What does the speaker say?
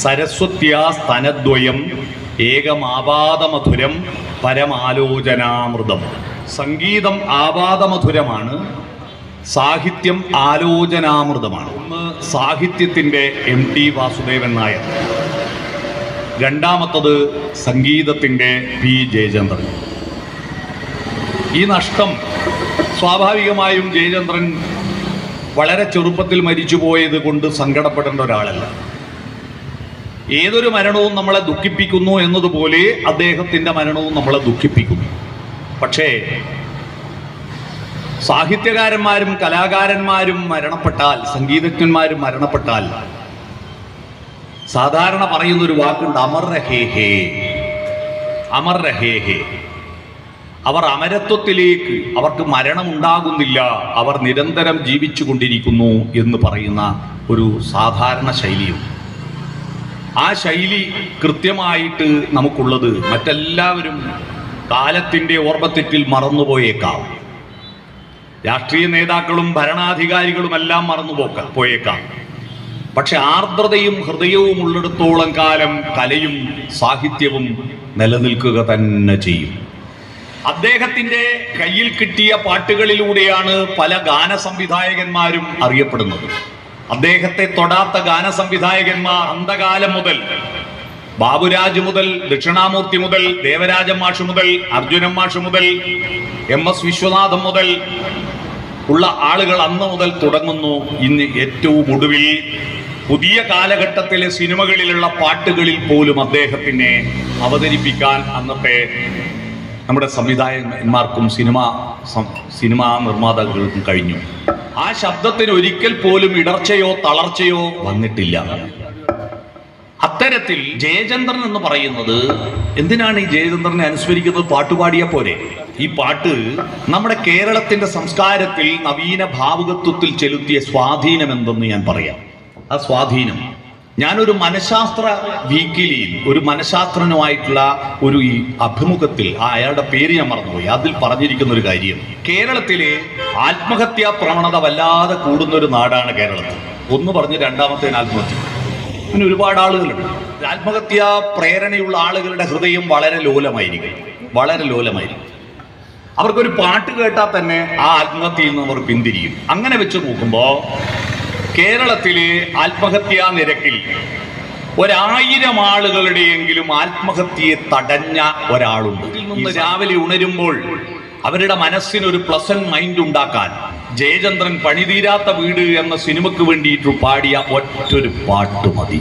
സരസ്വത്യാ സ്തനദ്വയം ഏകമാപാദമധുരം പരമാലോചനാമൃതം. സംഗീതം ആപാദമധുരമാണ്, സാഹിത്യം ആലോചനാമൃതമാണ്. ഒന്ന് സാഹിത്യത്തിൻ്റെ MT വാസുദേവൻ നായർ, രണ്ടാമത്തത് സംഗീതത്തിൻ്റെ P ജയചന്ദ്രൻ. ഈ നഷ്ടം സ്വാഭാവികമായും ജയചന്ദ്രൻ വളരെ ചെറുപ്പത്തിൽ മരിച്ചുപോയത് കൊണ്ട് സങ്കടപ്പെടേണ്ട ഒരാളല്ല. ഏതൊരു മരണവും നമ്മളെ ദുഃഖിപ്പിക്കുന്നു എന്നതുപോലെ അദ്ദേഹത്തിൻ്റെ മരണവും നമ്മളെ ദുഃഖിപ്പിക്കുന്നു. പക്ഷേ സാഹിത്യകാരന്മാരും കലാകാരന്മാരും മരണപ്പെട്ടാൽ, സംഗീതജ്ഞന്മാരും മരണപ്പെട്ടാൽ സാധാരണ പറയുന്നൊരു വാക്കുണ്ട്, അമർ രഹേ ഹേ, അമർ രഹേ ഹേ. അവർ അമരത്വത്തിലേക്ക്, അവർക്ക് മരണമുണ്ടാകുന്നില്ല, അവർ നിരന്തരം ജീവിച്ചു കൊണ്ടിരിക്കുന്നു എന്ന് പറയുന്ന ഒരു സാധാരണ ശൈലിയുണ്ട്. ആ ശൈലി കൃത്യമായിട്ട് നമുക്കുള്ളത് മറ്റെല്ലാവരും കാലത്തിൻ്റെ ഓർമ്മത്തെറ്റിൽ മറന്നുപോയേക്കാം. രാഷ്ട്രീയ നേതാക്കളും ഭരണാധികാരികളുമെല്ലാം പോയേക്കാം. പക്ഷെ ആർദ്രതയും ഹൃദയവും ഉള്ളിടത്തോളം കാലം കലയും സാഹിത്യവും നിലനിൽക്കുക തന്നെ ചെയ്യും. അദ്ദേഹത്തിൻ്റെ കയ്യിൽ കിട്ടിയ പാട്ടുകളിലൂടെയാണ് പല ഗാനസംവിധായകന്മാരും അറിയപ്പെടുന്നത്. അദ്ദേഹത്തെ തൊടാത്ത ഗാനസംവിധായകന്മാർ അന്ധകാലം മുതൽ, ബാബുരാജ് മുതൽ, ദക്ഷിണാമൂർത്തി മുതൽ, ദേവരാജൻ മാഷ് മുതൽ, അർജുനൻ മാഷ് മുതൽ, MS വിശ്വനാഥൻ മുതൽ ഉള്ള ആളുകൾ അന്ന് മുതൽ തുടങ്ങുന്നു. ഇന്ന് ഏറ്റവും ഒടുവിൽ പുതിയ കാലഘട്ടത്തിലെ സിനിമകളിലുള്ള പാട്ടുകളിൽ പോലും അദ്ദേഹത്തിനെ അവതരിപ്പിക്കാൻ അന്നത്തെ നമ്മുടെ സംവിധായകന്മാർക്കും സിനിമാ നിർമ്മാതാക്കൾക്കും കഴിഞ്ഞു. ആ ശബ്ദത്തിന് ഒരിക്കൽ പോലും ഇടർച്ചയോ തളർച്ചയോ വന്നിട്ടില്ല. അത്തരത്തിൽ ജയചന്ദ്രൻ എന്ന് പറയുന്നത്, എന്തിനാണ് ഈ ജയചന്ദ്രനെ അനുസ്മരിക്കുന്നത്? പാട്ടുപാടിയ പോരെ. ഈ പാട്ട് നമ്മുടെ കേരളത്തിന്റെ സംസ്കാരത്തിൽ നവീന ഭാവുകത്വത്തിൽ ചെലുത്തിയ സ്വാധീനം എന്തെന്ന് ഞാൻ പറയാം. ആ സ്വാധീനം, ഞാനൊരു മനഃശാസ്ത്ര വീക്കിലിയിൽ ഒരു മനഃശാസ്ത്രനുമായിട്ടുള്ള ഒരു ഈ അഭിമുഖത്തിൽ, അയാളുടെ പേര് ഞാൻ മറന്നുപോയി, അതിൽ പറഞ്ഞിരിക്കുന്ന ഒരു കാര്യം, കേരളത്തിലെ ആത്മഹത്യാ പ്രവണത വല്ലാതെ കൂടുന്നൊരു നാടാണ് കേരളത്തിൽ. ഒന്ന് പറഞ്ഞ് രണ്ടാമത്തേന് ആത്മഹത്യ. അങ്ങനെ ഒരുപാട് ആളുകളുണ്ട്. ആത്മഹത്യാ പ്രേരണയുള്ള ആളുകളുടെ ഹൃദയം വളരെ ലോലമായിരിക്കും, വളരെ ലോലമായിരിക്കും. അവർക്കൊരു പാട്ട് കേട്ടാൽ തന്നെ ആ ആത്മഹത്യയിൽ നിന്ന് അവർ പിന്തിരിയും. അങ്ങനെ വെച്ച് നോക്കുമ്പോൾ കേരളത്തിലെ ആത്മഹത്യാ നിരക്കിൽ 1000 ആളുകളുടെയെങ്കിലും ആത്മഹത്യയെ തടഞ്ഞ ഒരാളുണ്ട്. ഇന്ന് രാവിലെ ഉണരുമ്പോൾ അവരുടെ മനസ്സിനൊരു പ്ലസന്റ് മൈൻഡ് ഉണ്ടാക്കാൻ ജയചന്ദ്രൻ പണിതീരാത്ത വീട് എന്ന സിനിമയ്ക്ക് വേണ്ടിയിട്ട് പാടിയ ഒറ്റൊരു പാട്ട് മതി.